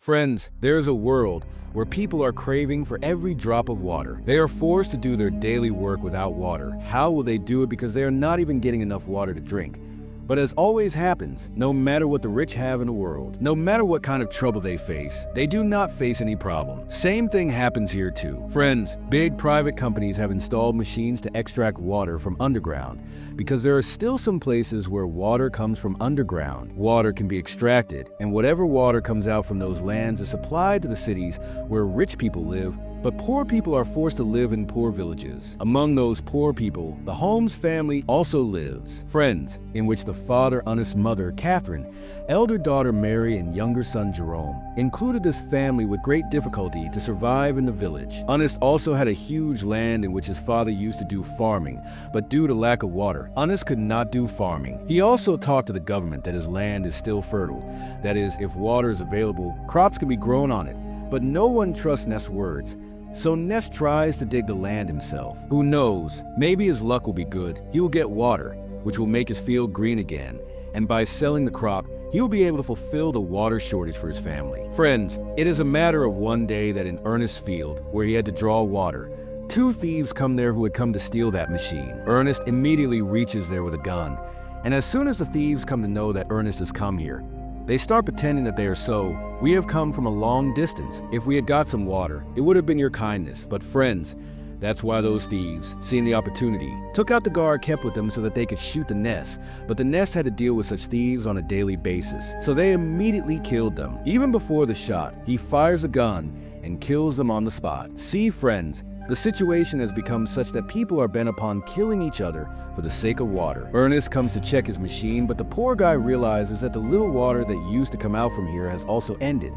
Friends, there is a world where people are craving for every drop of water. They are forced to do their daily work without water. How will they do it? Because they are not even getting enough water to drink. But as always happens, no matter what the rich have in the world, no matter what kind of trouble they face, they do not face any problem. Same thing happens here too. Friends, big private companies have installed machines to extract water from underground because there are still some places where water comes from underground. Water can be extracted, and whatever water comes out from those lands is supplied to the cities where rich people live, but poor people are forced to live in poor villages. Among those poor people, the Holmes family also lives. Friends, in which the father, Ernest's mother, Catherine, elder daughter Mary, and younger son Jerome, included this family with great difficulty to survive in the village. Ernest also had a huge land in which his father used to do farming, but due to lack of water, Ernest could not do farming. He also talked to the government that his land is still fertile. That is, if water is available, crops can be grown on it. But no one trusts Nest's words. So Nest tries to dig the land himself. Who knows, maybe his luck will be good. He will get water, which will make his field green again. And by selling the crop, he will be able to fulfill the water shortage for his family. Friends, it is a matter of one day that in Ernest's field, where he had to draw water, two thieves come there who had come to steal that machine. Ernest immediately reaches there with a gun. And as soon as the thieves come to know that Ernest has come here, they start pretending that they are so. We have come from a long distance. If we had got some water, it would have been your kindness. But friends, that's why those thieves, seeing the opportunity, took out the guard kept with them so that they could shoot the Nest. But the Nest had to deal with such thieves on a daily basis, so they immediately killed them. Even before the shot, he fires a gun and kills them on the spot. See, friends, the situation has become such that people are bent upon killing each other for the sake of water. Ernest comes to check his machine, but the poor guy realizes that the little water that used to come out from here has also ended,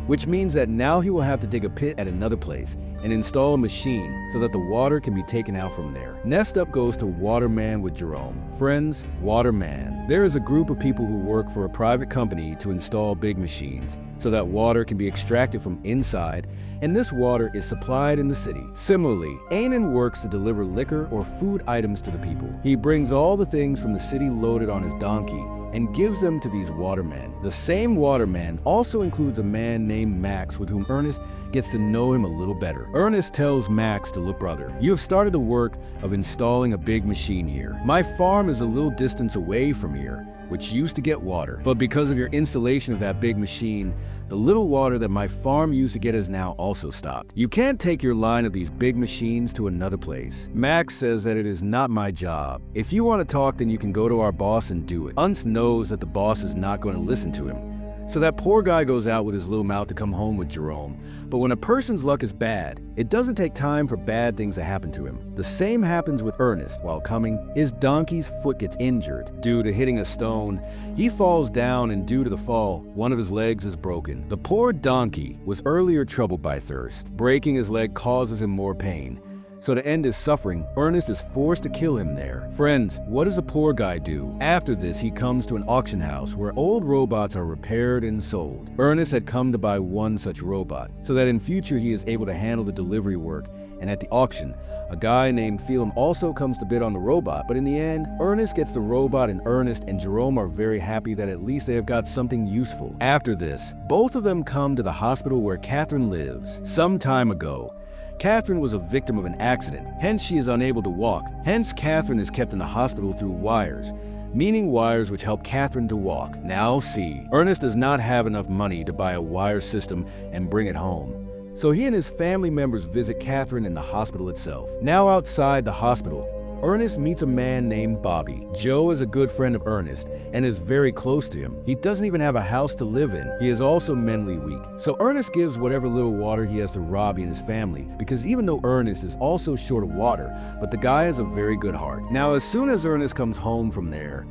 which means that now he will have to dig a pit at another place and install a machine so that the water can be taken out from there. Next up goes to Waterman with Jerome. Friends, Waterman. There is a group of people who work for a private company to install big machines so that water can be extracted from inside, and this water is supplied in the city. Similarly, Anan works to deliver liquor or food items to the people. He brings all the things from the city loaded on his donkey and gives them to these watermen. The same waterman also includes a man named Max with whom Ernest gets to know him a little better. Ernest tells Max to look, brother, you have started the work of installing a big machine here. My farm is a little distance away from here, which used to get water. But because of your installation of that big machine, the little water that my farm used to get has now also stopped. You can't take your line of these big machines to another place. Max says that it is not my job. If you want to talk, then you can go to our boss and do it. Ernst knows that the boss is not going to listen to him. So that poor guy goes out with his little mouth to come home with Jerome. But when a person's luck is bad, it doesn't take time for bad things to happen to him. The same happens with Ernest. While coming, his donkey's foot gets injured due to hitting a stone. He falls down, and due to the fall, one of his legs is broken. The poor donkey was earlier troubled by thirst. Breaking his leg causes him more pain. So to end his suffering, Ernest is forced to kill him there. Friends, what does the poor guy do? After this, he comes to an auction house where old robots are repaired and sold. Ernest had come to buy one such robot, so that in future he is able to handle the delivery work. And at the auction, a guy named Phelim also comes to bid on the robot, but in the end, Ernest gets the robot, and Ernest and Jerome are very happy that at least they have got something useful. After this, both of them come to the hospital where Catherine lives. Some time ago, Catherine was a victim of an accident, hence she is unable to walk. Hence Catherine is kept in the hospital through wires, meaning wires which help Catherine to walk. Now see, Ernest does not have enough money to buy a wire system and bring it home. So he and his family members visit Catherine in the hospital itself. Now outside the hospital, Ernest meets a man named Bobby. Joe is a good friend of Ernest and is very close to him. He doesn't even have a house to live in. He is also mentally weak. So Ernest gives whatever little water he has to Robbie and his family, because even though Ernest is also short of water, but the guy has a very good heart. Now as soon as Ernest comes home from there,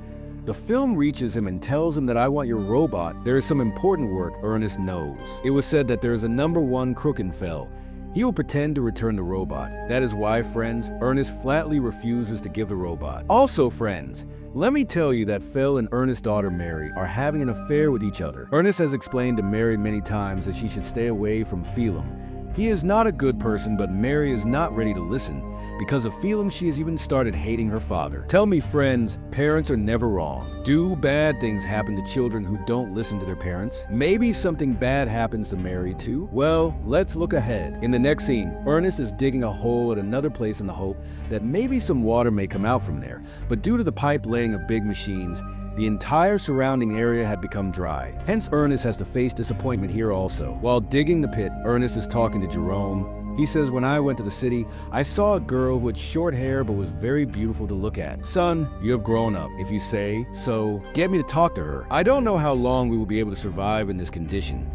the film reaches him and tells him that I want your robot. There is some important work Ernest knows. It was said that there is a #1 crook in Fell. He will pretend to return the robot. That is why, friends, Ernest flatly refuses to give the robot. Also, friends, let me tell you that Phil and Ernest's daughter Mary are having an affair with each other. Ernest has explained to Mary many times that she should stay away from Phelim, He is not a good person, but Mary is not ready to listen. Because of Phelim, she has even started hating her father. Tell me, friends, parents are never wrong. Do bad things happen to children who don't listen to their parents? Maybe something bad happens to Mary too? Well, let's look ahead. In the next scene, Ernest is digging a hole at another place in the hope that maybe some water may come out from there. But due to the pipe laying of big machines, the entire surrounding area had become dry. Hence, Ernest has to face disappointment here also. While digging the pit, Ernest is talking to Jerome. He says, when I went to the city, I saw a girl with short hair but was very beautiful to look at. Son, you have grown up, if you say so. Get me to talk to her. I don't know how long we will be able to survive in this condition.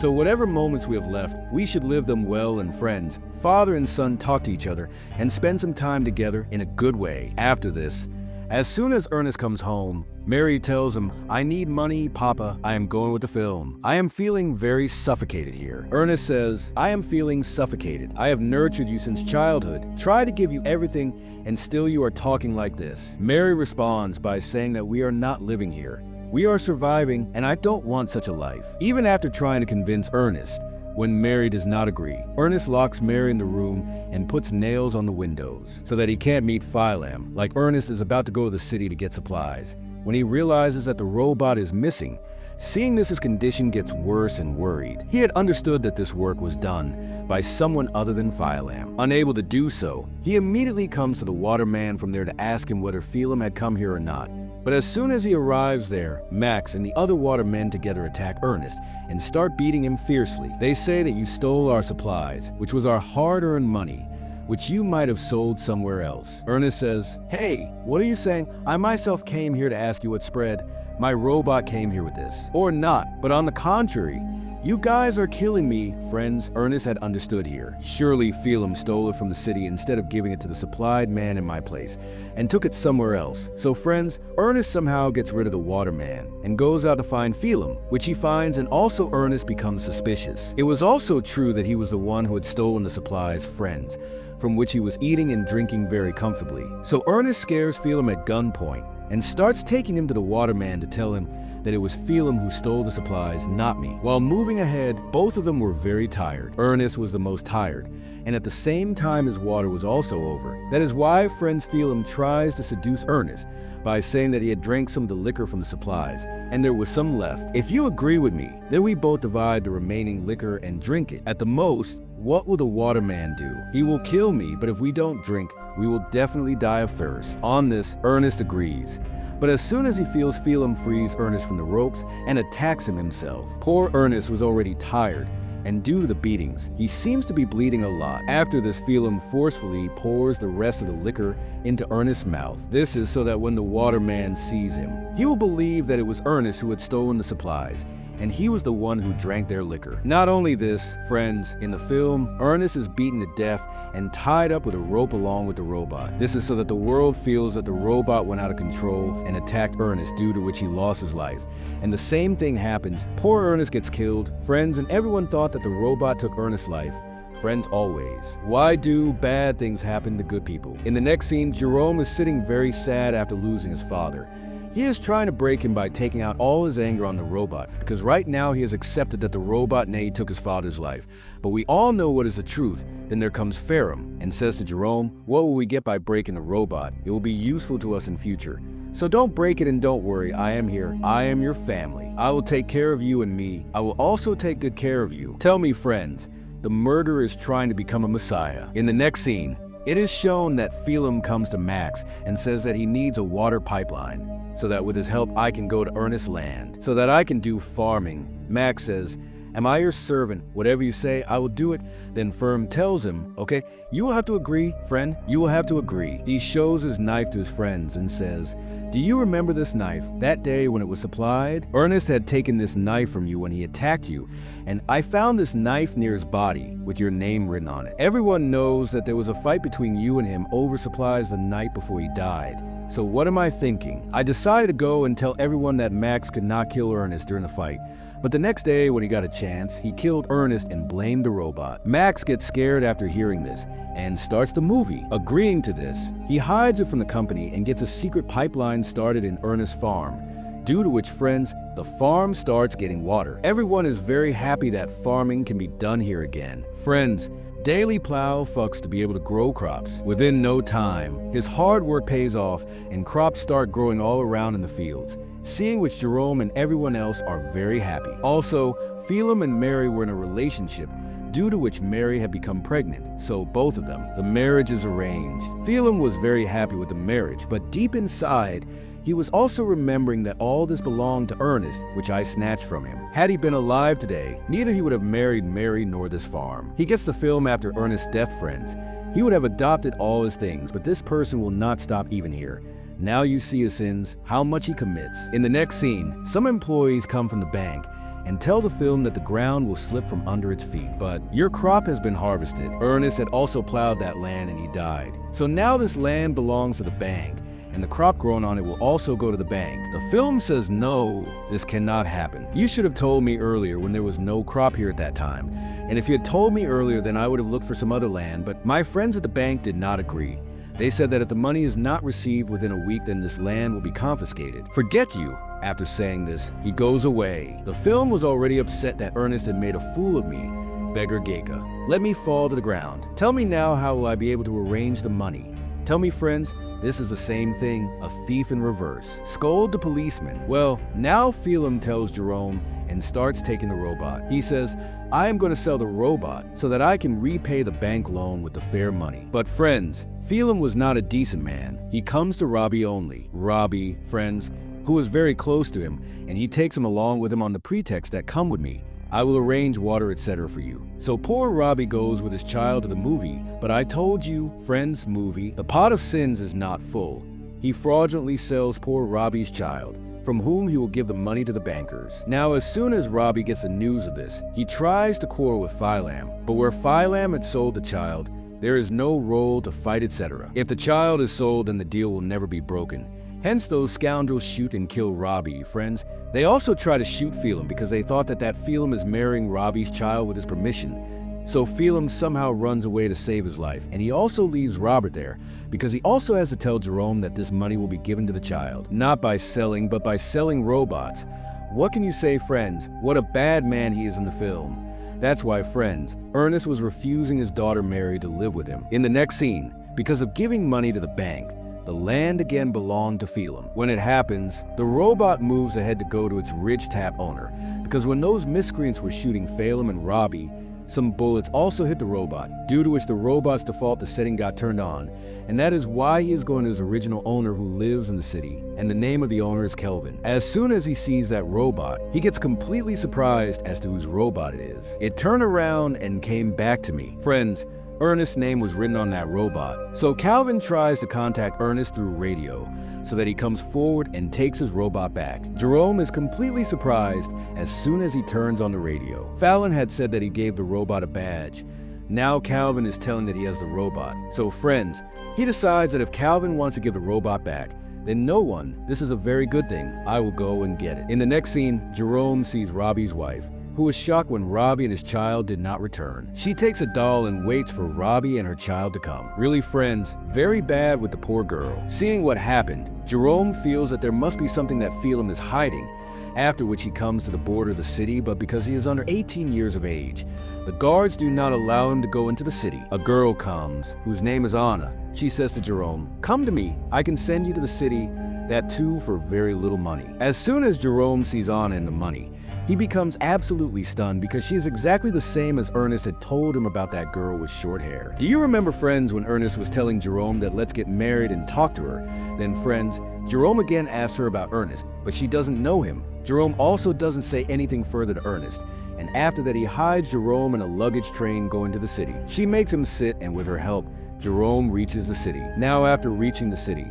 So whatever moments we have left, we should live them well and friends. Father and son talk to each other and spend some time together in a good way. After this, as soon as Ernest comes home, Mary tells him, I need money, Papa. I am going with the film. I am feeling very suffocated here. Ernest says, I am feeling suffocated. I have nurtured you since childhood. Try to give you everything, and still you are talking like this. Mary responds by saying that we are not living here. We are surviving, and I don't want such a life. Even after trying to convince Ernest, when Mary does not agree, Ernest locks Mary in the room and puts nails on the windows so that he can't meet Phelim, like Ernest is about to go to the city to get supplies. When he realizes that the robot is missing, seeing this, his condition gets worse and worried. He had understood that this work was done by someone other than Phelim. Unable to do so, he immediately comes to the waterman from there to ask him whether Phelim had come here or not. But as soon as he arrives there, Max and the other watermen together attack Ernest and start beating him fiercely. They say that you stole our supplies, which was our hard-earned money, which you might have sold somewhere else. Ernest says, hey, what are you saying? I myself came here to ask you what spread. My robot came here with this. Or not, but on the contrary, you guys are killing me, friends. Ernest had understood here. Surely Phelim stole it from the city instead of giving it to the supplied man in my place, and took it somewhere else. So friends, Ernest somehow gets rid of the waterman and goes out to find Phelim, which he finds, and also Ernest becomes suspicious. It was also true that he was the one who had stolen the supplies, friends, from which he was eating and drinking very comfortably. So Ernest scares Phelim at gunpoint and starts taking him to the waterman to tell him that it was Phelim who stole the supplies, not me. While moving ahead, both of them were very tired. Ernest was the most tired, and at the same time his water was also over. That is why friends Phelim tries to seduce Ernest by saying that he had drank some of the liquor from the supplies, and there was some left. If you agree with me, then we both divide the remaining liquor and drink it. At the most, what will the waterman do? He will kill me, but if we don't drink, we will definitely die of thirst. On this, Ernest agrees. But as soon as he feels Phelim frees Ernest from the ropes and attacks him himself. Poor Ernest was already tired, and due to the beatings, he seems to be bleeding a lot. After this, Phelim forcefully pours the rest of the liquor into Ernest's mouth. This is so that when the waterman sees him, he will believe that it was Ernest who had stolen the supplies, and he was the one who drank their liquor. Not only this, friends, in the film, Ernest is beaten to death and tied up with a rope along with the robot. This is so that the world feels that the robot went out of control and attacked Ernest, due to which he lost his life. And the same thing happens. Poor Ernest gets killed, friends, and everyone thought that the robot took Ernest's life. Friends, always. Why do bad things happen to good people? In the next scene, Jerome is sitting very sad after losing his father. He is trying to break him by taking out all his anger on the robot, because right now he has accepted that the robot Nate took his father's life. But we all know what is the truth. Then there comes Phelim and says to Jerome, what will we get by breaking the robot? It will be useful to us in future. So don't break it and don't worry, I am here. I am your family. I will take care of you and me. I will also take good care of you. Tell me, friends, the murderer is trying to become a messiah. In the next scene, it is shown that Phelim comes to Max and says that he needs a water pipeline, so that with his help I can go to Ernest's land, so that I can do farming. Max says, am I your servant? Whatever you say, I will do it. Then Phelim tells him, okay, you will have to agree, friend. You will have to agree. He shows his knife to his friends and says, do you remember this knife? That day when it was supplied? Ernest had taken this knife from you when he attacked you, and I found this knife near his body with your name written on it. Everyone knows that there was a fight between you and him over supplies the night before he died. So what am I thinking? I decided to go and tell everyone that Max could not kill Ernest during the fight. But the next day, when he got a chance, he killed Ernest and blamed the robot. Max gets scared after hearing this and starts the movie. Agreeing to this, he hides it from the company and gets a secret pipeline started in Ernest's farm, due to which, friends, the farm starts getting water. Everyone is very happy that farming can be done here again. Friends, Daily plow fucks to be able to grow crops. Within no time, his hard work pays off and crops start growing all around in the fields, seeing which Jerome and everyone else are very happy. Also, Phelim and Mary were in a relationship, due to which Mary had become pregnant, so both of them, the marriage is arranged. Phelim was very happy with the marriage, but deep inside, he was also remembering that all this belonged to Ernest, which I snatched from him. Had he been alive today, neither he would have married Mary nor this farm. He gets the film after Ernest's death, friends. He would have adopted all his things, but this person will not stop even here. Now you see his sins, how much he commits. In the next scene, some employees come from the bank and tell the film that the ground will slip from under its feet. But your crop has been harvested. Ernest had also plowed that land and he died. So now this land belongs to the bank, and the crop grown on it will also go to the bank. The film says no, this cannot happen. You should have told me earlier when there was no crop here at that time. And if you had told me earlier, then I would have looked for some other land, but my friends at the bank did not agree. They said that if the money is not received within a week, then this land will be confiscated. Forget you. After saying this, he goes away. The film was already upset that Ernest had made a fool of me. Beggar Geika. Let me fall to the ground. Tell me now, how will I be able to arrange the money? Tell me, friends, this is the same thing, a thief in reverse. Scold the policeman. Well, now Phelim tells Jerome and starts taking the robot. He says, I am going to sell the robot so that I can repay the bank loan with the fair money. But friends, Phelim was not a decent man. He comes to Robbie only. Robbie, friends, who was very close to him, and he takes him along with him on the pretext that come with me. I will arrange water, etc. for you. So poor Robbie goes with his child to the movie, but I told you, friends, movie, the pot of sins is not full. He fraudulently sells poor Robbie's child, from whom he will give the money to the bankers. Now, as soon as Robbie gets the news of this, he tries to quarrel with Phelim, but where Phelim had sold the child, there is no role to fight, etc. If the child is sold, then the deal will never be broken. Hence those scoundrels shoot and kill Robbie, friends. They also try to shoot Phelim because they thought that Phelim is marrying Robbie's child with his permission. So Phelim somehow runs away to save his life, and he also leaves Robert there because he also has to tell Jerome that this money will be given to the child, not by selling, but by selling robots. What can you say, friends? What a bad man he is in the film. That's why, friends, Ernest was refusing his daughter Mary to live with him. In the next scene, because of giving money to the bank, the land again belonged to Phelim. When it happens, the robot moves ahead to go to its ridge tap owner, because when those miscreants were shooting Phelim and Robbie, some bullets also hit the robot, due to which the robot's default setting got turned on, and that is why he is going to his original owner who lives in the city, and the name of the owner is Kelvin. As soon as he sees that robot, he gets completely surprised as to whose robot it is. It turned around and came back to me. Friends, Ernest's name was written on that robot. So Calvin tries to contact Ernest through radio, so that he comes forward and takes his robot back. Jerome is completely surprised as soon as he turns on the radio. Fallon had said that he gave the robot a badge. Now Calvin is telling that he has the robot. So friends, he decides that if Calvin wants to give the robot back, then no one, this is a very good thing, I will go and get it. In the next scene, Jerome sees Robbie's wife, who was shocked when Robbie and his child did not return. She takes a doll and waits for Robbie and her child to come. Really, friends, very bad with the poor girl. Seeing what happened, Jerome feels that there must be something that Phelim is hiding, after which he comes to the border of the city, but because he is under 18 years of age, the guards do not allow him to go into the city. A girl comes, whose name is Anna. She says to Jerome, "Come to me, I can send you to the city, that too for very little money." As soon as Jerome sees Anna and the money, he becomes absolutely stunned because she is exactly the same as Ernest had told him about that girl with short hair. Do you remember, friends, when Ernest was telling Jerome that let's get married and talk to her? Then, friends, Jerome again asks her about Ernest, but she doesn't know him. Jerome also doesn't say anything further to Ernest, and after that he hides Jerome in a luggage train going to the city. She makes him sit, and with her help, Jerome reaches the city. Now, after reaching the city,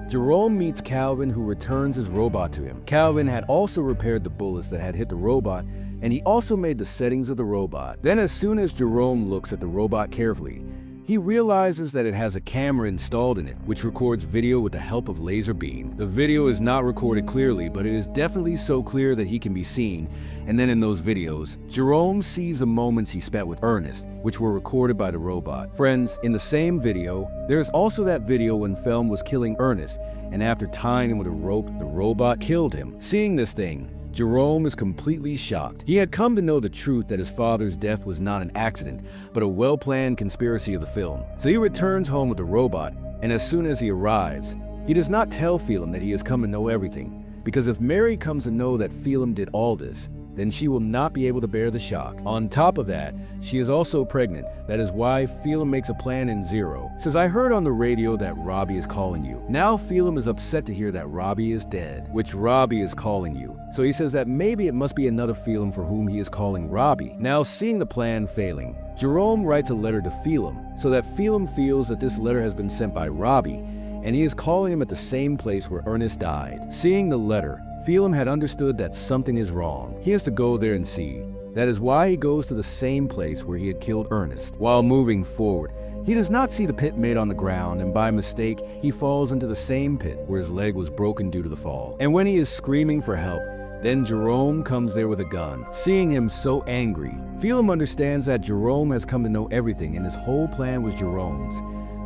Jerome meets Calvin, who returns his robot to him. Calvin had also repaired the bullets that had hit the robot, and he also made the settings of the robot. Then as soon as Jerome looks at the robot carefully, he realizes that it has a camera installed in it, which records video with the help of laser beam. The video is not recorded clearly, but it is definitely so clear that he can be seen. And then in those videos, Jerome sees the moments he spent with Ernest, which were recorded by the robot. Friends, in the same video, there is also that video when Phelim was killing Ernest, and after tying him with a rope, the robot killed him. Seeing this thing, Jerome is completely shocked. He had come to know the truth that his father's death was not an accident, but a well-planned conspiracy of the film. So he returns home with the robot, and as soon as he arrives, he does not tell Phelim that he has come to know everything, because if Mary comes to know that Phelim did all this, then she will not be able to bear the shock. On top of that, she is also pregnant. That is why Phelim makes a plan in Zero. Says, I heard on the radio that Robbie is calling you. Now Phelim is upset to hear that Robbie is dead, which Robbie is calling you. So he says that maybe it must be another Phelim for whom he is calling Robbie. Now seeing the plan failing, Jerome writes a letter to Phelim, so that Phelim feels that this letter has been sent by Robbie, and he is calling him at the same place where Ernest died. Seeing the letter, Phelim had understood that something is wrong. He has to go there and see. That is why he goes to the same place where he had killed Ernest. While moving forward, he does not see the pit made on the ground, and by mistake, he falls into the same pit where his leg was broken due to the fall. And when he is screaming for help, then Jerome comes there with a gun. Seeing him so angry, Phelim understands that Jerome has come to know everything and his whole plan was Jerome's.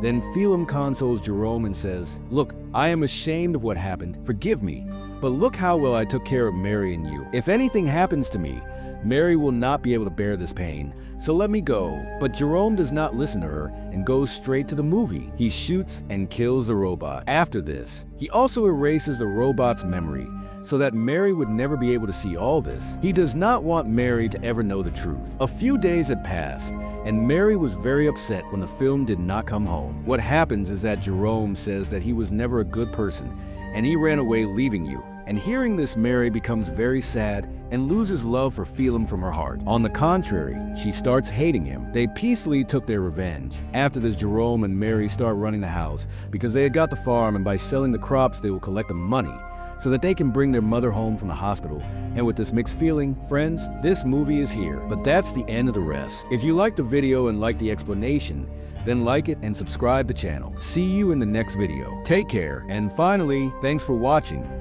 Then Phelim consoles Jerome and says, look, I am ashamed of what happened, forgive me, but look how well I took care of Mary and you. If anything happens to me, Mary will not be able to bear this pain, so let me go. But Jerome does not listen to her and goes straight to the movie. He shoots and kills the robot. After this, he also erases the robot's memory, so that Mary would never be able to see all this. He does not want Mary to ever know the truth. A few days had passed, and Mary was very upset when the film did not come home. What happens is that Jerome says that he was never a good person, and he ran away leaving you. And hearing this, Mary becomes very sad and loses love for Phelim from her heart. On the contrary, she starts hating him. They peacefully took their revenge. After this, Jerome and Mary start running the house because they had got the farm, and by selling the crops, they will collect the money so that they can bring their mother home from the hospital. And with this mixed feeling, friends, this movie is here. But that's the end of the rest. If you liked the video and liked the explanation, then like it and subscribe the channel. See you in the next video. Take care, and finally, thanks for watching.